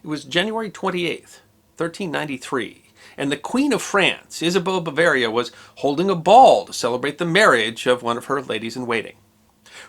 It was January 28th, 1393, and the Queen of France, Isabeau of Bavaria, was holding a ball to celebrate the marriage of one of her ladies-in-waiting.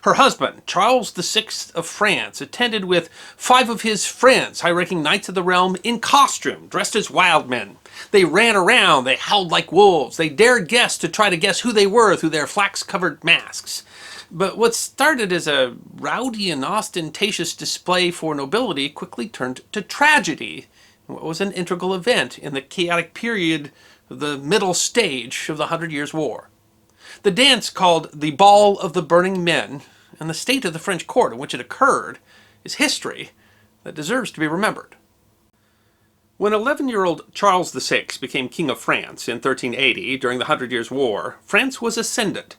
Her husband, Charles VI of France, attended with 5 of his friends, high-ranking knights of the realm, in costume, dressed as wild men. They ran around, they howled like wolves, they dared guests to try to guess who they were through their flax-covered masks. But what started as a rowdy and ostentatious display for nobility quickly turned to tragedy, what was an integral event in the chaotic period of the middle stage of the 100 Years' War. The dance, called the Ball of the Burning Men, and the state of the French court in which it occurred, is history that deserves to be remembered. When 11-year-old Charles VI became King of France in 1380 during the 100 Years' War, France was ascendant.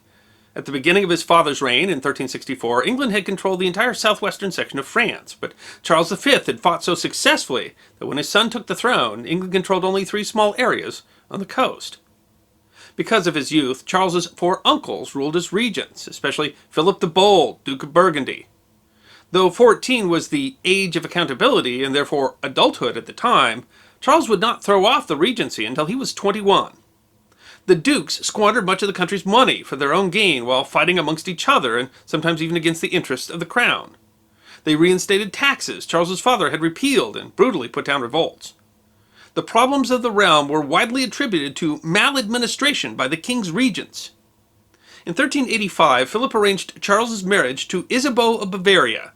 At the beginning of his father's reign in 1364, England had controlled the entire southwestern section of France, but Charles V had fought so successfully that when his son took the throne, England controlled only 3 small areas on the coast. Because of his youth, Charles's 4 uncles ruled as regents, especially Philip the Bold, Duke of Burgundy. Though 14 was the age of accountability and therefore adulthood at the time, Charles would not throw off the regency until he was 21. The dukes squandered much of the country's money for their own gain while fighting amongst each other and sometimes even against the interests of the crown. They reinstated taxes Charles's father had repealed and brutally put down revolts. The problems of the realm were widely attributed to maladministration by the king's regents. In 1385, Philip arranged Charles's marriage to Isabeau of Bavaria.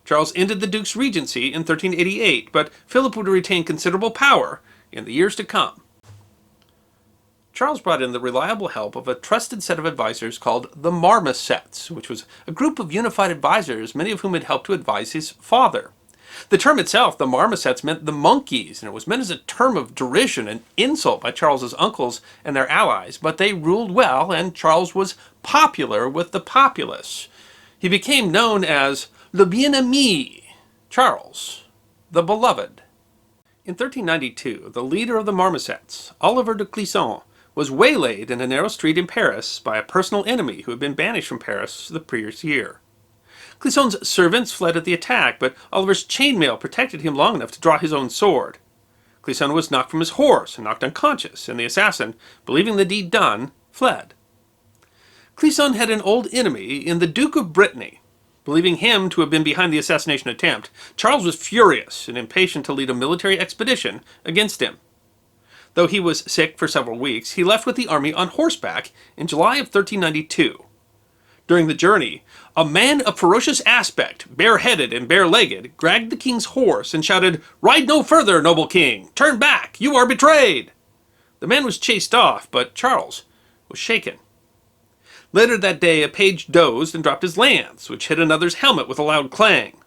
Charles ended the duke's regency in 1388, but Philip would retain considerable power in the years to come. Charles brought in the reliable help of a trusted set of advisors called the Marmosets, which was a group of unified advisors, many of whom had helped to advise his father. The term itself, the Marmosets, meant the monkeys, and it was meant as a term of derision and insult by Charles's uncles and their allies, but they ruled well, and Charles was popular with the populace. He became known as le bien-aimé, Charles, the beloved. In 1392, the leader of the Marmosets, Oliver de Clisson, was waylaid in a narrow street in Paris by a personal enemy who had been banished from Paris the previous year. Clisson's servants fled at the attack, but Oliver's chainmail protected him long enough to draw his own sword. Clisson was knocked from his horse and knocked unconscious, and the assassin, believing the deed done, fled. Clisson had an old enemy in the Duke of Brittany. Believing him to have been behind the assassination attempt, Charles was furious and impatient to lead a military expedition against him. Though he was sick for several weeks, he left with the army on horseback in July of 1392. During the journey, a man of ferocious aspect, bare-headed and bare-legged, dragged the king's horse and shouted, "Ride no further, noble king! Turn back! You are betrayed!" The man was chased off, but Charles was shaken. Later that day, a page dozed and dropped his lance, which hit another's helmet with a loud clang.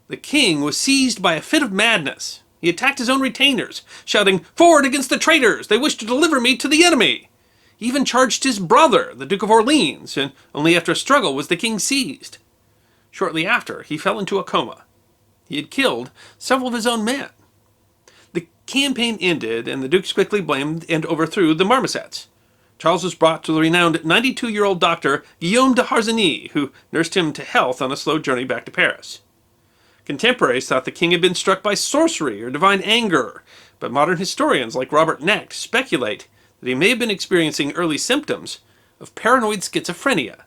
The king was seized by a fit of madness. He attacked his own retainers, shouting, "Forward against the traitors! They wish to deliver me to the enemy!" He even charged his brother, the Duke of Orleans, and only after a struggle was the king seized. Shortly after, he fell into a coma. He had killed several of his own men. The campaign ended, and the dukes quickly blamed and overthrew the Marmosets. Charles was brought to the renowned 92-year-old doctor Guillaume de Harsigny, who nursed him to health on a slow journey back to Paris. Contemporaries thought the king had been struck by sorcery or divine anger, but modern historians like Robert Knecht speculate that he may have been experiencing early symptoms of paranoid schizophrenia.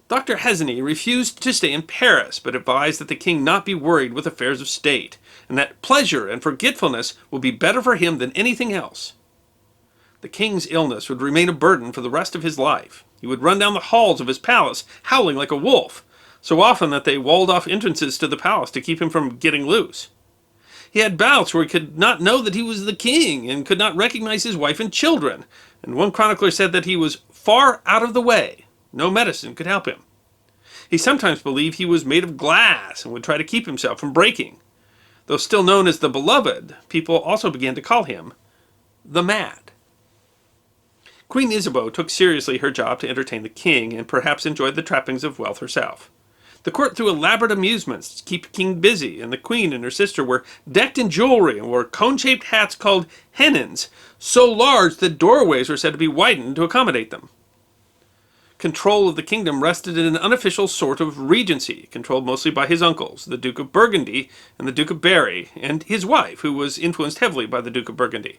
Dr. Harsigny refused to stay in Paris, but advised that the king not be worried with affairs of state, and that pleasure and forgetfulness would be better for him than anything else. The king's illness would remain a burden for the rest of his life. He would run down the halls of his palace, howling like a wolf, so often that they walled off entrances to the palace to keep him from getting loose. He had bouts where he could not know that he was the king and could not recognize his wife and children, and one chronicler said that he was far out of the way. No medicine could help him. He sometimes believed he was made of glass and would try to keep himself from breaking. Though still known as the Beloved, people also began to call him the Mad. Queen Isabeau took seriously her job to entertain the king and perhaps enjoyed the trappings of wealth herself. The court threw elaborate amusements to keep the king busy, and the queen and her sister were decked in jewelry and wore cone-shaped hats called hennins, so large that doorways were said to be widened to accommodate them. control of the kingdom rested in an unofficial sort of regency, controlled mostly by his uncles, the Duke of Burgundy and the Duke of Berry, and his wife, who was influenced heavily by the Duke of Burgundy.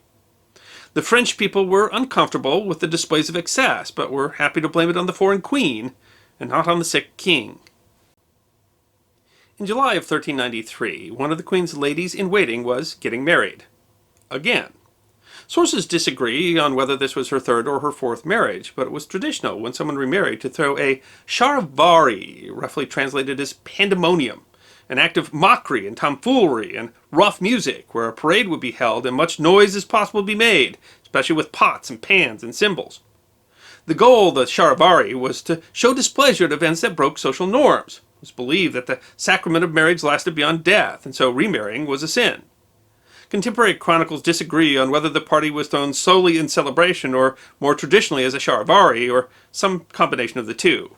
The French people were uncomfortable with the displays of excess, but were happy to blame it on the foreign queen, and not on the sick king. In July of 1393, one of the queen's ladies-in-waiting was getting married. Again. Sources disagree on whether this was her third or her fourth marriage, but it was traditional when someone remarried to throw a charivari, roughly translated as pandemonium, an act of mockery and tomfoolery and rough music, where a parade would be held and much noise as possible be made, especially with pots and pans and cymbals. The goal of the charivari was to show displeasure at events that broke social norms. It was believed that the sacrament of marriage lasted beyond death, and so remarrying was a sin. Contemporary chronicles disagree on whether the party was thrown solely in celebration or more traditionally as a charivari, or some combination of the two.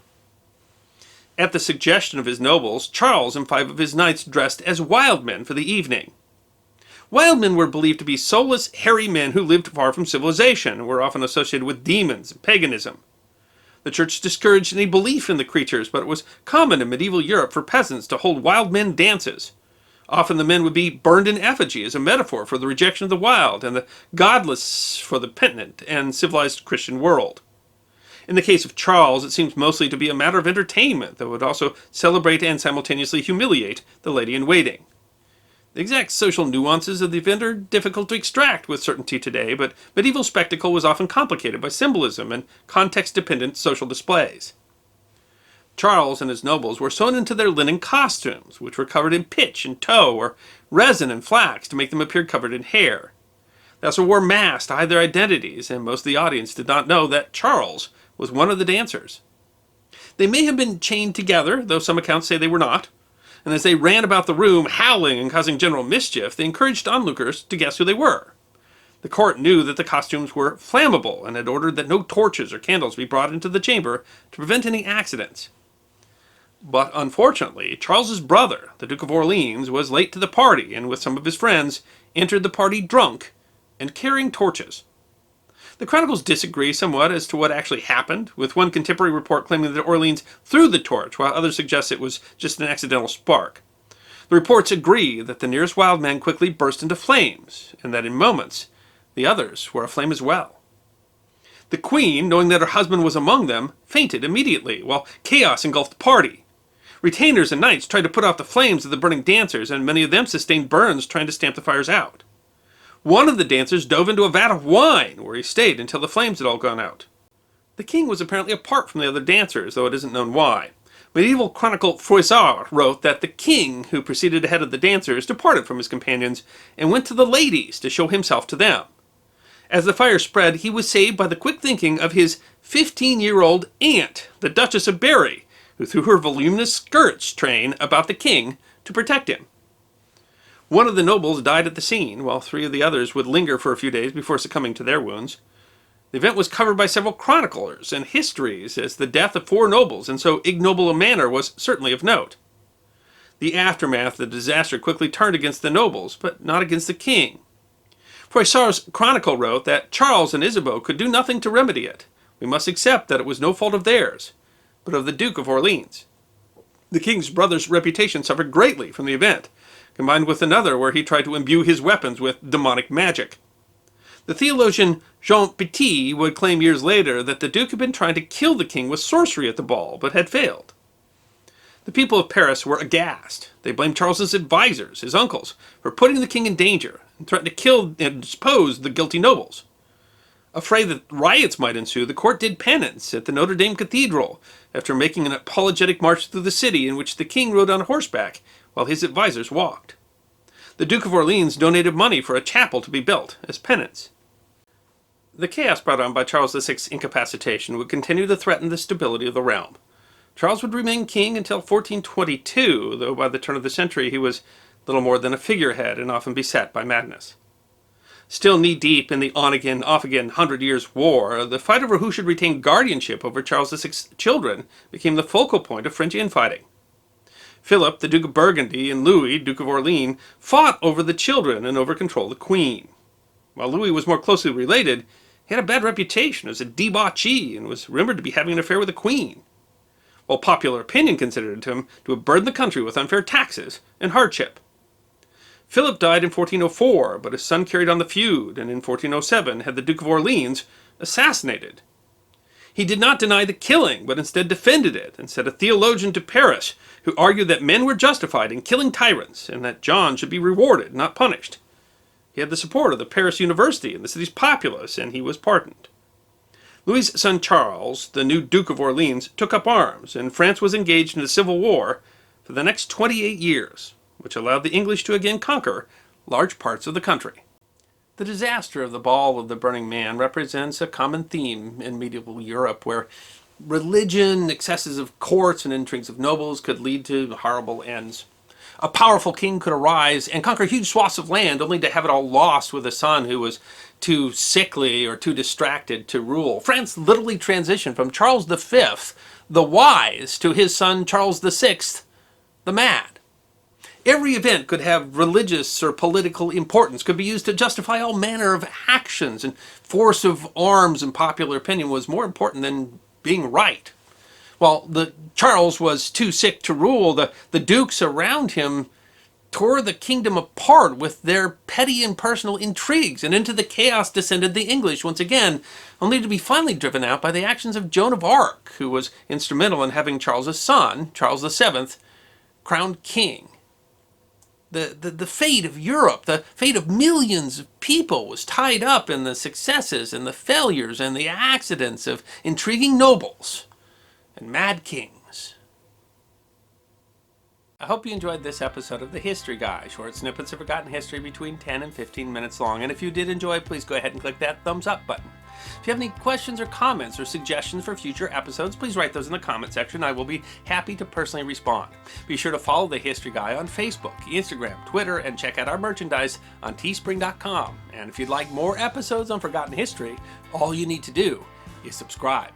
At the suggestion of his nobles, Charles and 5 of his knights dressed as wild men for the evening. Wild men were believed to be soulless, hairy men who lived far from civilization and were often associated with demons and paganism. The church discouraged any belief in the creatures, but it was common in medieval Europe for peasants to hold wild men dances. Often the men would be burned in effigy as a metaphor for the rejection of the wild, and the godless for the penitent and civilized Christian world. In the case of Charles, it seems mostly to be a matter of entertainment that would also celebrate and simultaneously humiliate the lady-in-waiting. The exact social nuances of the event are difficult to extract with certainty today, but medieval spectacle was often complicated by symbolism and context-dependent social displays. Charles and his nobles were sewn into their linen costumes, which were covered in pitch and tow, or resin and flax to make them appear covered in hair. They also wore masks to hide their identities, and most of the audience did not know that Charles was one of the dancers. They may have been chained together, though some accounts say they were not, and as they ran about the room howling and causing general mischief, they encouraged onlookers to guess who they were. The court knew that the costumes were flammable and had ordered that no torches or candles be brought into the chamber to prevent any accidents. But unfortunately, Charles's brother, the Duke of Orleans, was late to the party and with some of his friends entered the party drunk and carrying torches. The chronicles disagree somewhat as to what actually happened, with one contemporary report claiming that Orleans threw the torch, while others suggest it was just an accidental spark. The reports agree that the nearest wild man quickly burst into flames, and that in moments the others were aflame as well. The queen, knowing that her husband was among them, fainted immediately, while chaos engulfed the party. Retainers and knights tried to put out the flames of the burning dancers, and many of them sustained burns trying to stamp the fires out. One of the dancers dove into a vat of wine, where he stayed until the flames had all gone out. The king was apparently apart from the other dancers, though it isn't known why. Medieval chronicler Froissart wrote that the king, who proceeded ahead of the dancers, departed from his companions and went to the ladies to show himself to them. As the fire spread, he was saved by the quick thinking of his 15-year-old aunt, the Duchess of Berry, who threw her voluminous skirts train about the king to protect him. One of the nobles died at the scene, while 3 of the others would linger for a few days before succumbing to their wounds. The event was covered by several chroniclers and histories as the death of 4 nobles in so ignoble a manner was certainly of note. The aftermath of the disaster quickly turned against the nobles, but not against the king. Froissart's chronicle wrote that Charles and Isabeau could do nothing to remedy it. We must accept that it was no fault of theirs, but of the Duke of Orleans. The king's brother's reputation suffered greatly from the event, combined with another where he tried to imbue his weapons with demonic magic. The theologian Jean Petit would claim years later that the Duke had been trying to kill the king with sorcery at the ball, but had failed. The people of Paris were aghast. They blamed Charles's advisors, his uncles, for putting the king in danger, and threatened to kill and depose the guilty nobles. Afraid that riots might ensue, the court did penance at the Notre Dame Cathedral after making an apologetic march through the city in which the king rode on horseback while his advisors walked. The Duke of Orleans donated money for a chapel to be built as penance. The chaos brought on by Charles VI's incapacitation would continue to threaten the stability of the realm. Charles would remain king until 1422, though by the turn of the century he was little more than a figurehead and often beset by madness. Still knee-deep in the on-again, off-again 100 Years' War, the fight over who should retain guardianship over Charles VI's children became the focal point of French infighting. Philip, the Duke of Burgundy, and Louis, Duke of Orleans, fought over the children and over control of the queen. While Louis was more closely related, He had a bad reputation as a debauchee and was rumored to be having an affair with the queen, while popular opinion considered him to have burdened the country with unfair taxes and hardship. Philip died in 1404, but his son carried on the feud, and in 1407 had the Duke of Orleans assassinated. He did not deny the killing, but instead defended it, and sent a theologian to Paris who argued that men were justified in killing tyrants, and that John should be rewarded, not punished. He had the support of the Paris University and the city's populace, and he was pardoned. Louis's son Charles, the new Duke of Orleans, took up arms, and France was engaged in a civil war for the next 28 years, which allowed the English to again conquer large parts of the country. The disaster of the Ball of the Burning Man represents a common theme in medieval Europe, where religion, excesses of courts, and intrigues of nobles could lead to horrible ends. A powerful king could arise and conquer huge swaths of land, only to have it all lost with a son who was too sickly or too distracted to rule. France literally transitioned from Charles V, the wise, to his son Charles VI, the mad. Every event could have religious or political importance, could be used to justify all manner of actions, and force of arms and popular opinion was more important than being right. While Charles was too sick to rule, the dukes around him tore the kingdom apart with their petty and personal intrigues, and into the chaos descended the English once again, only to be finally driven out by the actions of Joan of Arc, who was instrumental in having Charles' son, Charles VII, crowned king. The fate of Europe, the fate of millions of people, was tied up in the successes and the failures and the accidents of intriguing nobles and mad kings. I hope you enjoyed this episode of The History Guy, short snippets of forgotten history between 10 and 15 minutes long. And if you did enjoy, please go ahead and click that thumbs up button. If you have any questions or comments or suggestions for future episodes, please write those in the comment section. I will be happy to personally respond. Be sure to follow The History Guy on Facebook, Instagram, Twitter, and check out our merchandise on teespring.com. And if you'd like more episodes on forgotten history, all you need to do is subscribe.